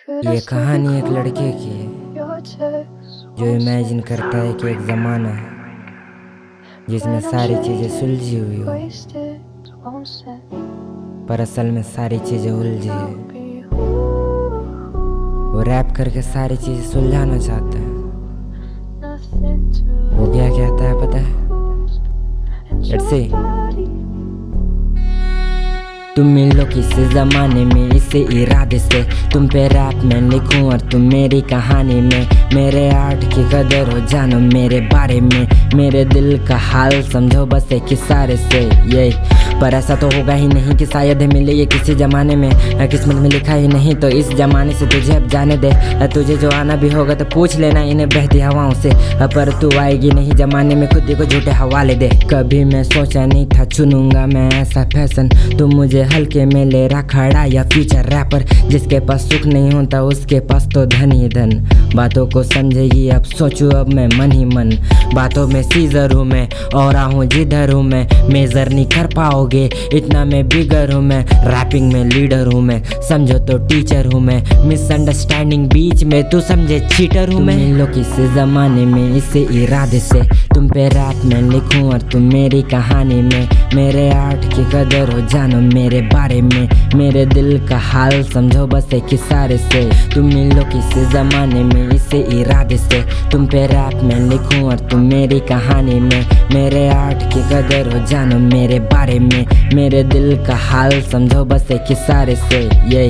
ये कहानी एक लड़के की है जो इमेजिन करता है कि एक ज़माना है जिसमें सारी चीज़ें सुलझी हुई हो, पर असल में सारी चीज़ें उलझी है। वो रैप करके सारी चीज़ें सुलझाना चाहता है। वो क्या कहता है पता है? Let's see। तुम मिलो किसी ज़माने में इसे इरादे से, तुम पे रैप मैं लिखूं और तुम मेरी कहानी में। मेरे आर्ट की कदर हो, जानो मेरे बारे में, मेरे दिल का हाल समझो बस एक इशारे से। ये पर ऐसा तो होगा ही नहीं कि शायद मिले ये किसी ज़माने में, किस्मत में लिखा ही नहीं तो इस ज़माने से तुझे अब जाने दे। तुझे जो आना भी होगा तो पूछ लेना इन्हें बहती हवाओं से, पर तू आएगी नहीं ज़माने में खुद ही को झूठे हवाले दे। कभी मैं सोचा नहीं था चुनूंगा मैं ऐसा फैशन, तुम मुझे हल्के में ले रहा खड़ा या फ्यूचर रैपर। जिसके पास सुख नहीं होता उसके पास तो धन ही धन। बातों को समझेगी अब सोचू अब मैं मन ही मन, बातों में सीजर हूँ मैं और हूँ जिधर हूँ मैं। मेजर नहीं कर पाओगे इतना मैं बिगर हूँ मैं, रैपिंग में लीडर हूँ मैं, समझो तो टीचर हूँ मैं। मिसअंडरस्टैंडिंग बीच में तू समझे चीटर हूँ मैं। मिलो किसी ज़माने में इसे इरादे से, तुम पे रैप मैं लिखूं और तुम मेरी कहानी में। मेरे आर्ट की कदर हो, जानो मेरे बारे में, मेरे दिल का हाल समझो बस एक इशारे से। तुम मिलो किसी ज़माने में इसे इरादे से, तुम पे रैप मैं लिखूं और तुम मेरी कहानी में। मेरे आर्ट की कदर हो, जानो मेरे बारे में, मेरे दिल का हाल समझो बस एक इशारे से। ये